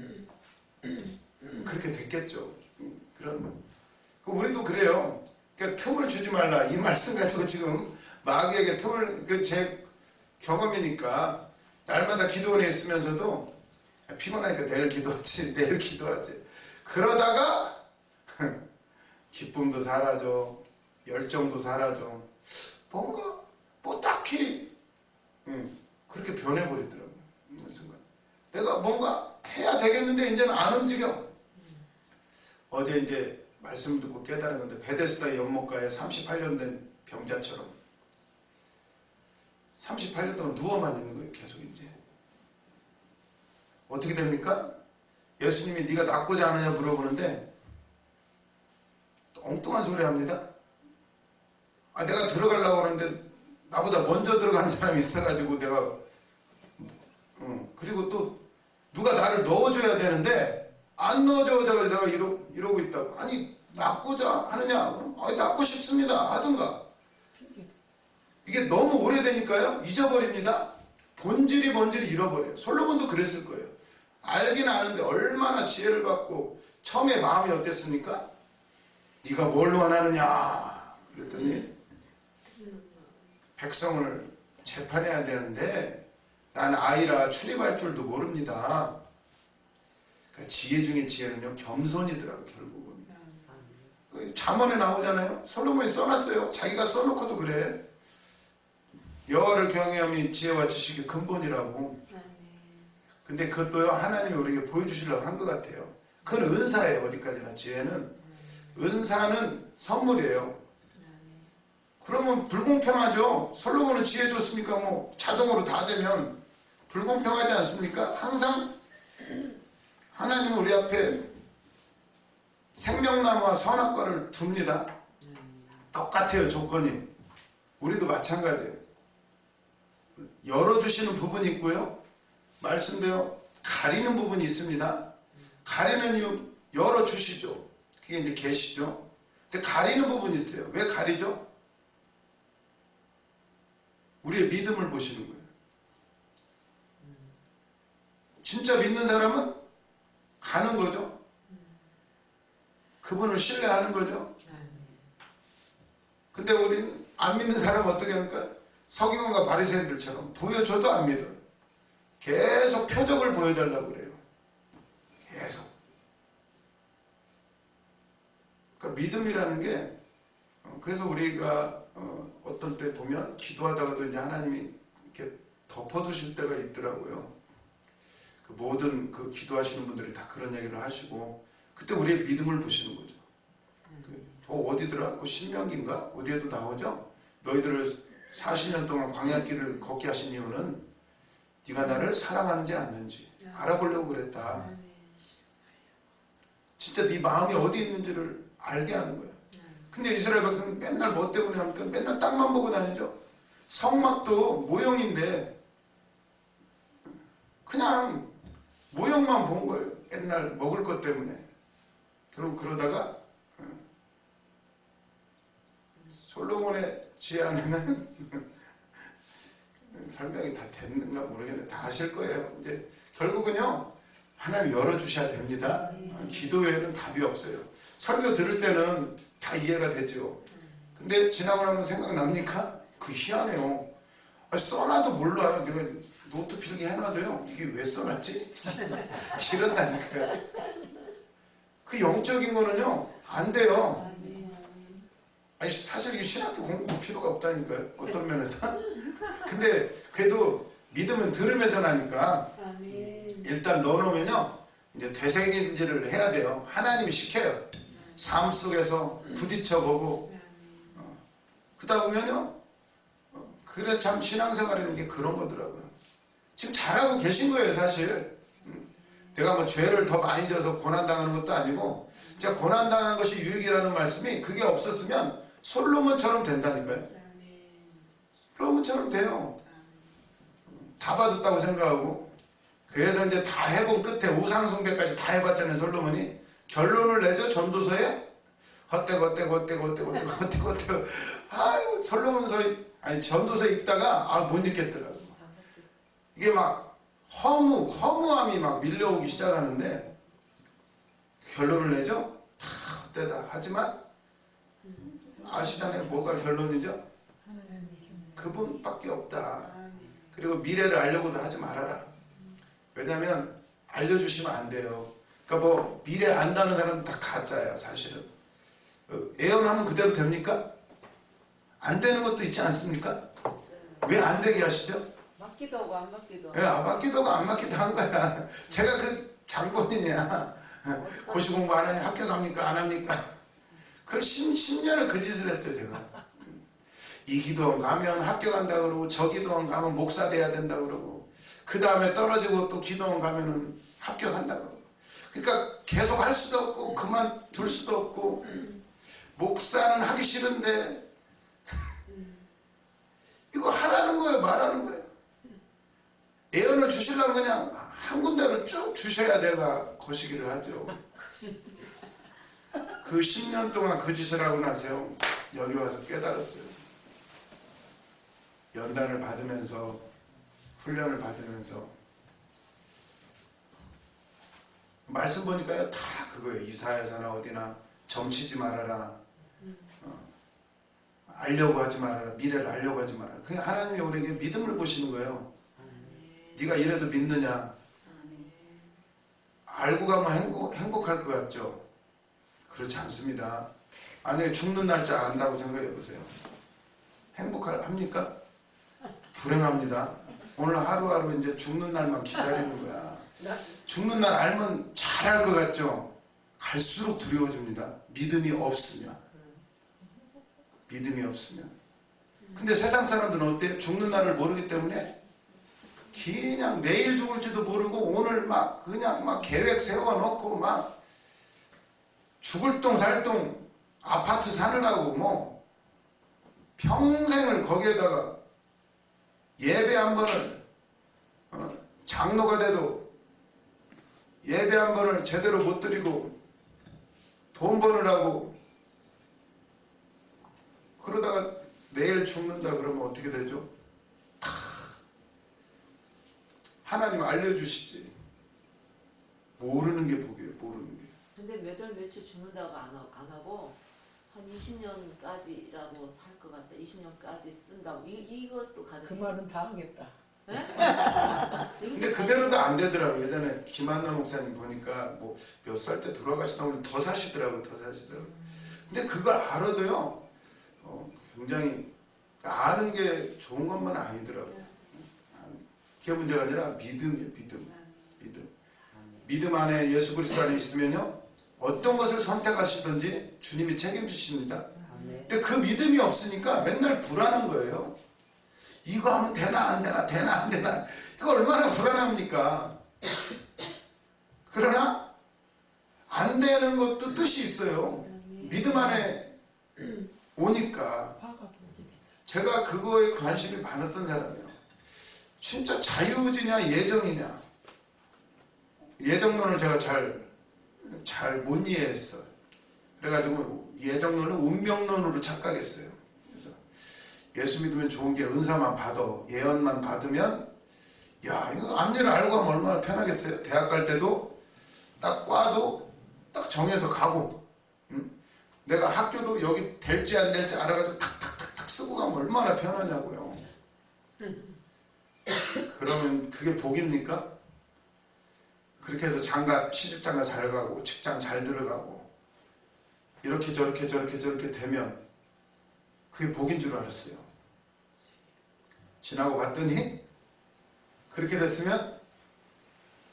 그렇게 됐겠죠. 그런 우리도 그래요. 그러니까 틈을 주지 말라. 이 말씀 가지고 지금 마귀에게 틈을, 제 경험이니까 날마다 기도원에 있으면서도 피곤하니까 내일 기도하지. 그러다가 기쁨도 사라져, 열정도 사라져. 뭔가 뭐 딱히 그렇게 변해버리더라고요. 이 순간. 내가 뭔가 해야 되겠는데 이제는 안 움직여. 어제 이제 말씀 듣고 깨달은 건데, 베데스다 연못가에 38년 된 병자처럼 38년 동안 누워만 있는 거예요. 계속 이제. 어떻게 됩니까? 예수님이 네가 낫고자 하느냐 물어보는데 엉뚱한 소리 합니다. 내가 들어가려고 하는데 나보다 먼저 들어가는 사람이 있어가지고 내가 그리고 또 누가 나를 넣어줘야 되는데 안 넣어줘서 내가 이러고 있다고. 아니, 낫고자 하느냐? 낫고 싶습니다 하든가. 이게 너무 오래되니까요, 잊어버립니다. 본질이 뭔지를 잃어버려요. 솔로몬도 그랬을 거예요. 알긴 아는데 얼마나 지혜를 받고 처음에 마음이 어땠습니까? 네가 뭘 원하느냐 그랬더니 백성을 재판해야 되는데 난 아이라 출입할 줄도 모릅니다. 그러니까 지혜 중에 지혜는요, 겸손이더라고. 결국은 잠언에 나오잖아요. 솔로몬이 써놨어요. 자기가 써놓고도 그래. 여호와를 경외함이 지혜와 지식의 근본이라고. 근데 그것도요, 하나님이 우리에게 보여주시려고 한 것 같아요. 그건 은사예요. 어디까지나. 지혜는, 은사는 선물이에요. 그러면 불공평하죠. 솔로몬은 지혜 줬으니까 뭐 자동으로 다 되면 불공평하지 않습니까? 항상 하나님은 우리 앞에 생명나무와 선악과를 둡니다. 똑같아요, 조건이. 우리도 마찬가지예요. 열어주시는 부분이 있고요, 말씀대로 가리는 부분이 있습니다. 가리는 이유, 열어주시죠. 그게 이제 계시죠. 근데 가리는 부분이 있어요. 왜 가리죠? 우리의 믿음을 보시는 거예요. 진짜 믿는 사람은 가는 거죠. 그분을 신뢰하는 거죠. 근데 우리는 안 믿는 사람은 어떻게 합니까? 서기관과 바리새인들처럼 보여줘도 안 믿어요. 계속 표적을 보여달라고 그래요. 계속. 그러니까 믿음이라는 게, 그래서 우리가 어떤 때 보면 기도하다가도 이제 하나님이 이렇게 덮어두실 때가 있더라고요. 그 모든 그 기도하시는 분들이 다 그런 얘기를 하시고 그때 우리의 믿음을 보시는 거죠. 어디더라? 그 신명기인가? 어디에도 나오죠? 너희들을 40년 동안 광야길을 걷게 하신 이유는 네가 나를 사랑하는지 않는지 알아보려고 그랬다. 진짜 네 마음이 어디 있는지를 알게 하는 거야. 근데 이스라엘 백성은 맨날 뭐 때문에 합니까? 맨날 땅만 보고 다니죠. 성막도 모형인데 그냥 모형만 본 거예요. 맨날 먹을 것 때문에. 그리고 그러다가 솔로몬의 지혜안에는 설명이 다 됐는가 모르겠는데 다 아실 거예요. 이제 결국은요 하나님 열어주셔야 됩니다. 기도 외에는 답이 없어요. 설교 들을 때는 다 이해가 되죠. 근데 지나고 나면 생각납니까? 그 희한해요. 써놔도 몰라요. 내가 노트 필기 해놔도요. 이게 왜 써놨지? 싫었다니까요. 그 영적인 거는요 안 돼요. 아니 사실 이게 신학교 공부 필요가 없다니까요. 어떤 면에서. 근데 그래도 믿음은 들으면서 나니까 일단 넣어놓으면요 이제 되새김질을 해야 돼요. 하나님이 시켜요. 삶 속에서 부딪혀보고 그러다 보면요 그래 참 신앙생활이라는 게 그런 거더라고요. 지금 잘하고 계신 거예요 사실. 내가 뭐 죄를 더 많이 져서 고난당하는 것도 아니고 진짜 고난당한 것이 유익이라는 말씀이 그게 없었으면 솔로몬처럼 된다니까요. 솔로몬처럼 돼요. 다 받았다고 생각하고 그래서 이제 다 해본 끝에 우상숭배까지 다 해봤잖아요. 솔로몬이 결론을 내죠. 전도서에 헛되고 아유 솔로몬서 아니 전도서에 있다가 못 읽겠더라고요. 이게 막 허무함이 막 밀려오기 시작하는데 결론을 내죠. 다 헛되다. 하지만 아시잖아요. 뭐가 결론이죠? 그분밖에 없다. 그리고 미래를 알려고도 하지 말아라. 왜냐하면 알려주시면 안 돼요. 그러니까 뭐 미래 안다는 사람은 다 가짜야 사실은. 예언하면 그대로 됩니까? 안 되는 것도 있지 않습니까? 왜 안 되게 하시죠? 맞기도 하고 안 맞기도 하고. 예, 맞기도 하고 안 맞기도 한 거야. 제가 그 장본인이야. 고시 공부 안 하니 학교 갑니까? 안 합니까? 그 10년을 그 짓을 했어요 제가. 이 기도원 가면 학교 간다 그러고 저 기도원 가면 목사 돼야 된다 그러고 그 다음에 떨어지고 또 기도원 가면은 학교 간다 그러고 그러니까 계속 할 수도 없고 그만둘 수도 없고 목사는 하기 싫은데 이거 하라는 거예요 말하는 거예요. 예언을 주시려면 그냥 한 군데로 쭉 주셔야 내가 거시기를 하죠. 그 10년 동안 그 짓을 하고 나서요 여기 와서 깨달았어요. 연단을 받으면서 훈련을 받으면서 말씀 보니까요 다 그거예요. 이사야서나 어디나 점치지 말아라. 알려고 하지 말아라. 미래를 알려고 하지 말아라. 그게 하나님이 우리에게 믿음을 보시는 거예요. 네가 이래도 믿느냐. 알고 가면 행복할 것 같죠? 그렇지 않습니다. 아니 죽는 날짜 안다고 생각해 보세요. 합니까? 불행합니다. 오늘 하루하루 이제 죽는 날만 기다리는 거야. 죽는 날 알면 잘할 것 같죠? 갈수록 두려워집니다. 믿음이 없으면. 근데 세상 사람들은 어때요? 죽는 날을 모르기 때문에 그냥 내일 죽을지도 모르고 오늘 그냥 계획 세워놓고 죽을 똥 살 똥 아파트 사느라고 뭐 평생을 거기에다가 예배 한 번을 장로가 돼도 예배 한 번을 제대로 못 드리고 돈 버느라고 그러다가 내일 죽는다 그러면 어떻게 되죠? 하나님 알려주시지. 모르는 게 복이에요. 모르는 게. 근데 몇 월 며칠 죽는다고 안 하고 한 20년까지라고 살 것 같다. 20년까지 쓴다고. 이것도 가능해요. 그 말은 다 하겠다. 네? 근데 그대로도 안 되더라고요. 예전에 김한나 목사님 보니까 뭐 몇 살 때 돌아가시다 보니 더 사시더라고요. 근데 그걸 알아도요. 굉장히 아는 게 좋은 것만 아니더라고요. 그게 문제가 아니라 믿음이에요. 믿음 안에 예수 그리스도 안에 있으면요 어떤 것을 선택하시든지 주님이 책임지십니다. 근데 그 믿음이 없으니까 맨날 불안한 거예요. 이거 하면 되나 안 되나 되나 안 되나 이거 얼마나 불안합니까? 그러나 안 되는 것도 뜻이 있어요. 믿음 안에 오니까. 제가 그거에 관심이 많았던 사람이에요. 진짜 자유의지냐 예정이냐. 예정론을 제가 잘 못 이해했어요. 그래가지고 예정론을 운명론으로 착각했어요. 그래서 예수 믿으면 좋은 게 은사만 받아, 예언만 받으면 야 이거 앞일을 알고 하면 얼마나 편하겠어요. 대학 갈 때도 딱 과도 딱 정해서 가고, 내가 학교도 여기 될지 안 될지 알아가지고 탁탁탁탁 쓰고 가면 얼마나 편하냐고요. 그러면 그게 복입니까? 그렇게 해서 장가, 시집장가 잘 가고 직장 잘 들어가고 이렇게 저렇게 되면 그게 복인 줄 알았어요. 지나고 봤더니 그렇게 됐으면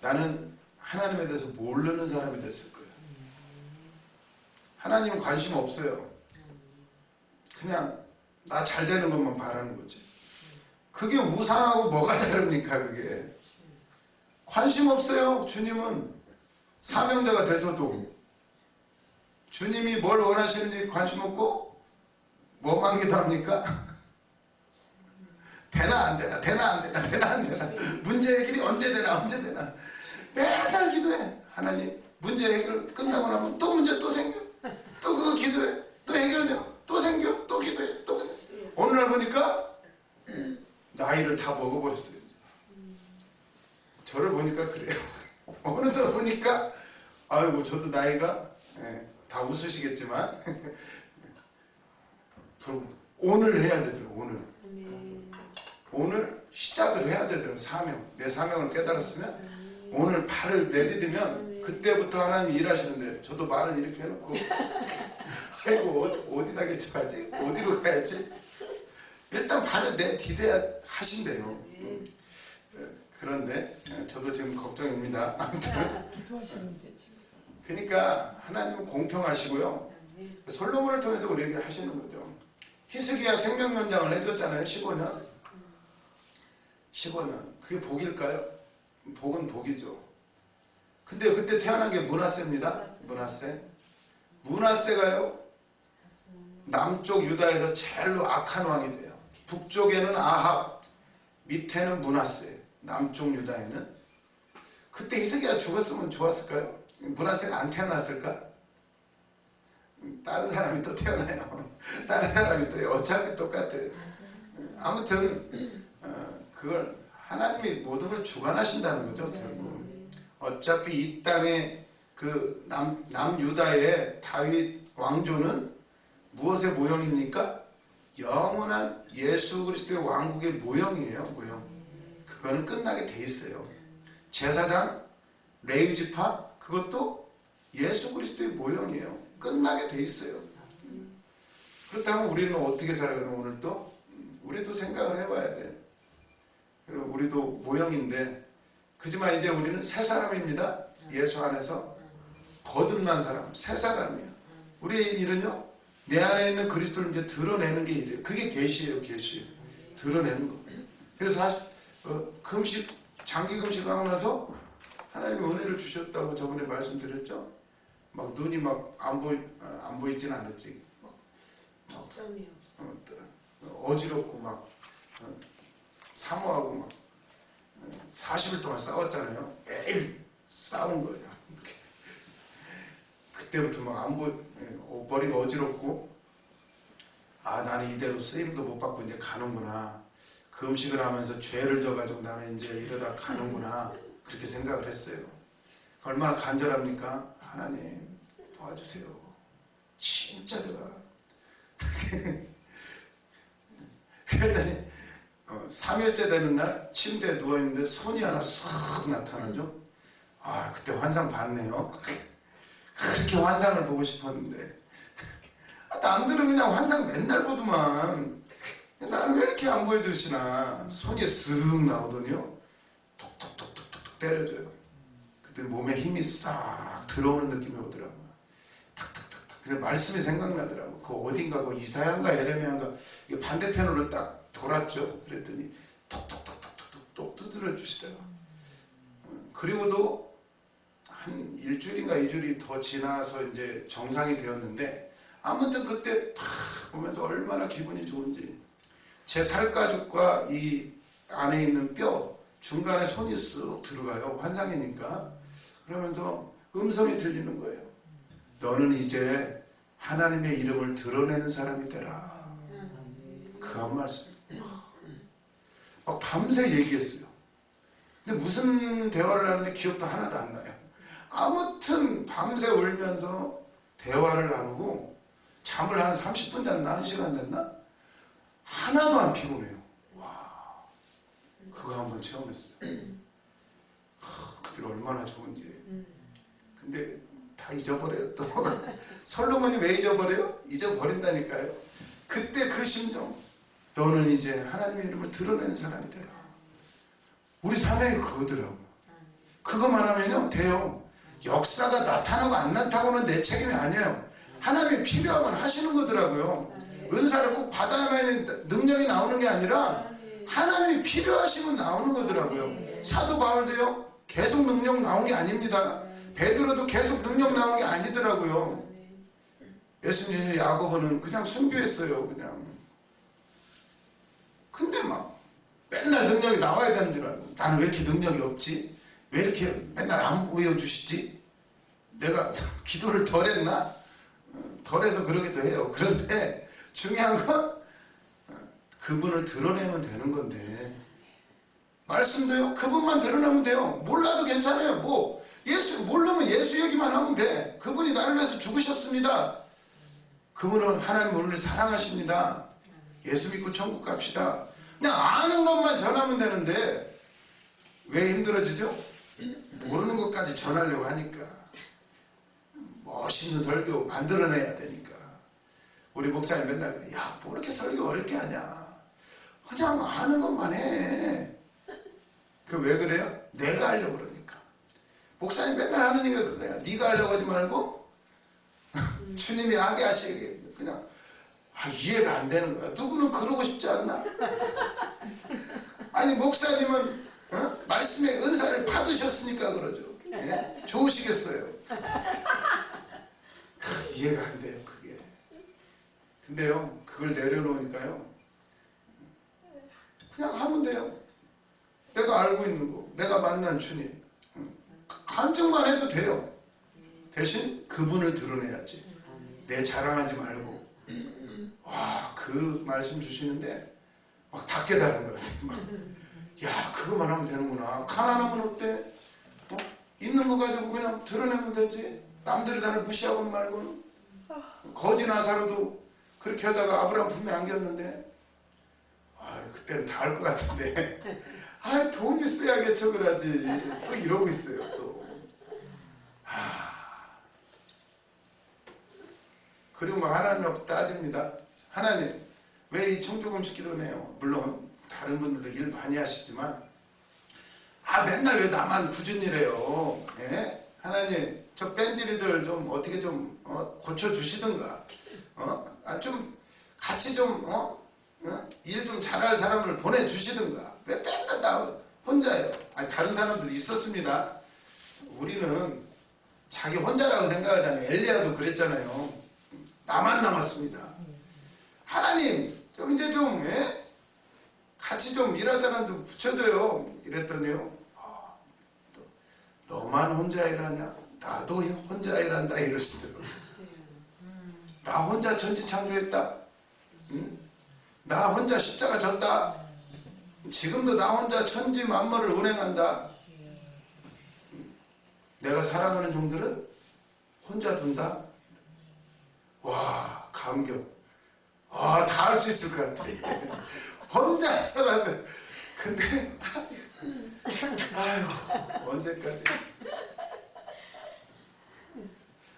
나는 하나님에 대해서 모르는 사람이 됐을 거예요. 하나님은 관심 없어요. 그냥 나 잘 되는 것만 바라는 거지. 그게 우상하고 뭐가 다릅니까? 그게 관심 없어요. 주님은 사명자가 돼서도 주님이 뭘 원하시는지 관심 없고 뭐만 기도합니까? 되나 안 되나 되나 안 되나 되나 안 되나 문제 해결이 언제 되나 매달 기도해. 하나님 문제 해결 끝나고 나면 또 문제 또 생겨, 또 그거 기도해, 또 해결돼, 또 생겨, 또 기도해, 또 그래. 어느 날 보니까 나이를 다 먹어버렸어요. 저를 보니까 그래요. 어느덧 보니까 아이고 저도 나이가 다 웃으시겠지만 오늘 해야 되더라고요. 오늘 시작을 해야 되더라고요. 사명. 내 사명을 깨달았으면 오늘 발을 내디디면 그때부터 하나님 일하시는데 저도 말을 이렇게 해놓고 아이고 어디다 개척하지? 어디로 가야지? 일단 발을 내디뎌야 하신대요. 그런데 저도 지금 걱정입니다. 아무튼 그러니까 하나님은 공평하시고요. 솔로몬을 통해서 우리에게 하시는 거죠. 히스기야 생명연장을 해줬잖아요. 15년. 그게 복일까요? 복은 복이죠. 근데 그때 태어난 게 므낫세입니다. 므낫세가요 남쪽 유다에서 제일로 악한 왕이 돼요. 북쪽에는 아합, 밑에는 므낫세. 남쪽 유다에는. 그때 히스기야 죽었으면 좋았을까요? 므낫세가 안 태어났을까? 다른 사람이 또 태어나요. 다른 사람이 또 어차피 똑같아요. 아무튼 그걸 하나님이 모든 걸 주관하신다는 거죠. 결국 어차피 이 땅에 그 남유다의 다윗 왕조는 무엇의 모형입니까? 영원한 예수 그리스도의 왕국의 모형이에요. 모형. 그거는 끝나게 돼 있어요. 제사장, 레위 지파 그것도 예수 그리스도의 모형이에요. 끝나게 돼 있어요. 그렇다면 우리는 어떻게 살아가나 오늘 또 우리도 생각을 해봐야 돼. 그리고 우리도 모형인데 그지만 이제 우리는 새 사람입니다. 예수 안에서 거듭난 사람, 새 사람이에요. 우리의 일은요 내 안에 있는 그리스도를 이제 드러내는 게 일이에요. 그게 계시예요. 드러내는 거. 그래서 금식, 장기 금식하고 나서 하나님이 은혜를 주셨다고 저번에 말씀드렸죠. 막 눈이 막 안 보이지는 않았지. 막 어지럽고 막 사모하고 막 40일 동안 싸웠잖아요. 매일 싸운 거예요. 그때부터 막 머리가 어지럽고 나는 이대로 쓰임도 못 받고 이제 가는구나. 그 음식을 하면서 죄를 져가지고 나는 이제 이러다 가는구나. 그렇게 생각을 했어요. 얼마나 간절합니까? 하나님 도와주세요. 진짜 제가 그랬더니 3일째 되는 날 침대에 누워있는데 손이 하나 쏙 나타나죠. 그때 환상 봤네요. 그렇게 환상을 보고 싶었는데 남들은 그냥 환상 맨날 보더만 나는 왜 이렇게 안 보여주시나. 손이 쓱 나오더니요 톡톡톡톡톡 때려줘요. 그때 몸에 힘이 싹 들어오는 느낌이 오더라고요. 탁탁탁탁. 그래서 말씀이 생각나더라고. 그 어딘가 그 이사야인가 예레미야인가 반대편으로 딱 돌았죠. 그랬더니 톡톡톡톡톡톡 두드려 주시더라고. 그리고도 한 일주일인가 2주일이 더 지나서 이제 정상이 되었는데, 아무튼 그때 탁 보면서 얼마나 기분이 좋은지, 제 살가죽과 이 안에 있는 뼈 중간에 손이 쓱 들어가요. 환상이니까. 그러면서 음성이 들리는 거예요. 너는 이제 하나님의 이름을 드러내는 사람이 되라. 그 한 말씀. 막 밤새 얘기했어요. 근데 무슨 대화를 하는데 기억도 하나도 안 나요. 아무튼 밤새 울면서 대화를 나누고 잠을 한 30분 잤나? 1시간 잤나? 하나도 안 피곤해요. 와, 그거 한번 체험했어요. 그들 얼마나 좋은지. 근데 다 잊어버려요 또. 솔로몬이 왜 잊어버려요? 잊어버린다니까요. 그때 그 심정. 너는 이제 하나님의 이름을 드러내는 사람이 되라. 우리 사명이 그거더라고. 그거만 하면요 돼요. 역사가 나타나고 안 나타나고는 내 책임이 아니에요. 하나님이 필요하면 하시는 거더라고요. 은사를 꼭 받아야만 능력이 나오는 게 아니라 하나님이 필요하시면 나오는 거더라고요. 사도 바울도요 계속 능력 나온 게 아닙니다. 베드로도 계속 능력 나온 게 아니더라고요. 예수님 야고보는 그냥 순교했어요. 그냥. 근데 막 맨날 능력이 나와야 되는 줄 알고, 나는 왜 이렇게 능력이 없지? 왜 이렇게 맨날 안 보여주시지? 내가 기도를 덜 했나? 덜해서 그러기도 해요. 그런데 중요한 건 그분을 드러내면 되는 건데, 말씀도요 그분만 드러내면 돼요. 몰라도 괜찮아요. 뭐 예수 모르면 예수 얘기만 하면 돼. 그분이 나를 위해서 죽으셨습니다. 그분은 하나님 우리를 사랑하십니다. 예수 믿고 천국 갑시다. 그냥 아는 것만 전하면 되는데 왜 힘들어지죠? 모르는 것까지 전하려고 하니까. 멋있는 설교 만들어내야 되니까. 우리 목사님 맨날 그래. 야, 뭐 이렇게 설교 어렵게 하냐. 그냥 아는 것만 해. 그 왜 그래요? 내가 하려고 그러니까. 목사님 맨날 하는 얘기가 그거야. 네가 하려고 하지 말고 주님이 하게 하시게. 그냥 이해가 안 되는 거야. 누구는 그러고 싶지 않나? 아니 목사님은 말씀의 은사를 받으셨으니까 그러죠. 예? 좋으시겠어요. 이해가 안 돼요 그게. 근데요 그걸 내려놓으니까요 그냥 하면 돼요. 내가 알고 있는 거, 내가 만난 주님, 간증만 해도 돼요. 대신 그분을 드러내야지. 내 자랑하지 말고. 와, 그 말씀 주시는데 막 다 깨달은 것 같아요. 야, 그거만 하면 되는구나. 가난하면 어때? 있는 거 가지고 그냥 드러내면 되지. 남들이 나를 무시하고 말고는. 거지 나사로도 그렇게 하다가 아브라함 품에 안겼는데, 그때는 다 알 것 같은데, 돈 있어야 개척을 하지. 또 이러고 있어요, 또. 그리고 막 하나님 앞에 따집니다. 하나님, 왜 이 청조금씩 기도네요? 물론, 다른 분들도 일 많이 하시지만, 맨날 왜 나만 굳은 일해요? 예? 하나님, 저 뺀질이들 좀 어떻게 좀, 고쳐주시든가, 좀, 같이 좀, 일 좀 잘할 사람을 보내주시든가. 왜 맨날 나 혼자예요? 다른 사람들이 있었습니다. 우리는 자기 혼자라고 생각하잖아요. 엘리야도 그랬잖아요. 나만 남았습니다. 하나님, 좀 이제 좀, 같이 좀 일할 사람 좀 붙여줘요. 이랬더니요. 너만 혼자 일하냐? 나도 혼자 일한다. 이러시더라고요. 나 혼자 천지창조했다. 응? 나 혼자 십자가 졌다. 지금도 나 혼자 천지 만물을 운행한다. 내가 사랑하는 종들은 혼자 둔다. 와, 감격. 다 할 수 있을 것 같아. 혼자 살았는데. 근데 아유, 언제까지.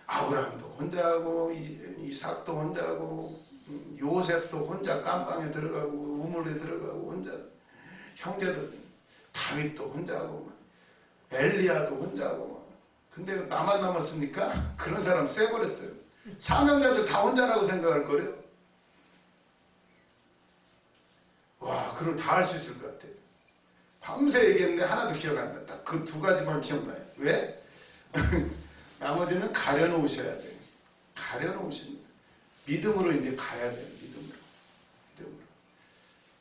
아브라함도 혼자 하고 이삭도 혼자 하고 요셉도 혼자 깜방에 들어가고 우물에 들어가고 혼자 형제들 다윗도 혼자 하고 엘리야도 혼자 하고 근데 나만 남았으니까 그런 사람 쎄버렸어요. 사명자들 다 혼자라고 생각할 거래요. 와, 그걸 다 할 수 있을 것 같아요. 밤새 얘기했는데 하나도 기억 안 난다. 그 두 가지만 기억나요. 왜? 나머지는 가려놓으셔야 돼요. 가려놓으십니다. 믿음으로 이제 가야 돼요. 믿음으로.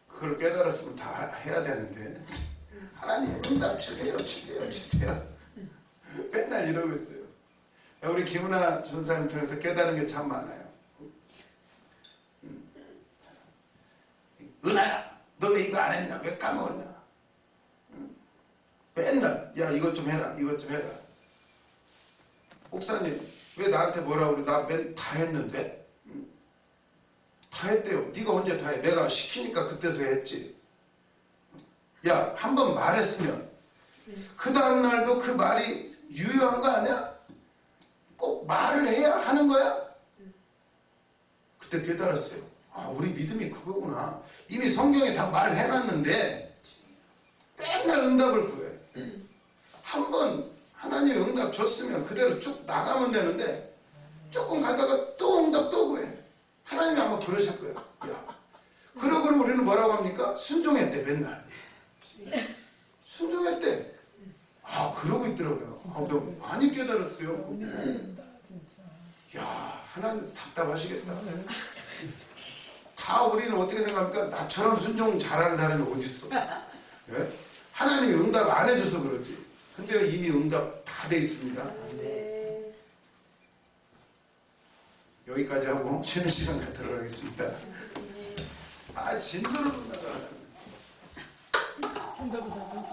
그걸 깨달았으면 다 해야 되는데 하나님 응답 주세요. 맨날 이러고 있어요. 우리 김은아 전사님 통해서 깨달은 게 참 많아요. 은하야, 너 왜 이거 안 했냐? 왜 까먹었냐? 맨날 야 이것 좀 해라, 이것 좀 해라. 목사님 왜 나한테 뭐라 그래? 나 다 했는데? 다 했대요. 네가 언제 다 해? 내가 시키니까 그때서 했지. 야, 한 번 말했으면 그 다음날도 그 말이 유효한 거 아니야? 꼭 말을 해야 하는 거야? 그때 깨달았어요. 아, 우리 믿음이 그거구나. 이미 성경에 다 말해놨는데 맨날 응답을 구해. 한 번 하나님 응답 줬으면 그대로 쭉 나가면 되는데 조금 가다가 또 응답 또 구해. 하나님이 아마 그러실 거야. 야, 그러고 우리는 뭐라고 합니까? 순종했대 맨날. 순종했대. 아, 그러고 있더라고요. 아, 너무 많이 깨달았어요. 야, 하나님 답답하시겠다. 다 우리는 어떻게 생각합니까? 나처럼 순종 잘하는 사람이 어디 있어? 예? 하나님이 응답 안 해줘서 그렇지. 근데 이미 응답 다 돼 있습니다. 네. 여기까지 하고 쉬는 시간 들어가겠습니다. 아, 진도를 못 나가. 진도보다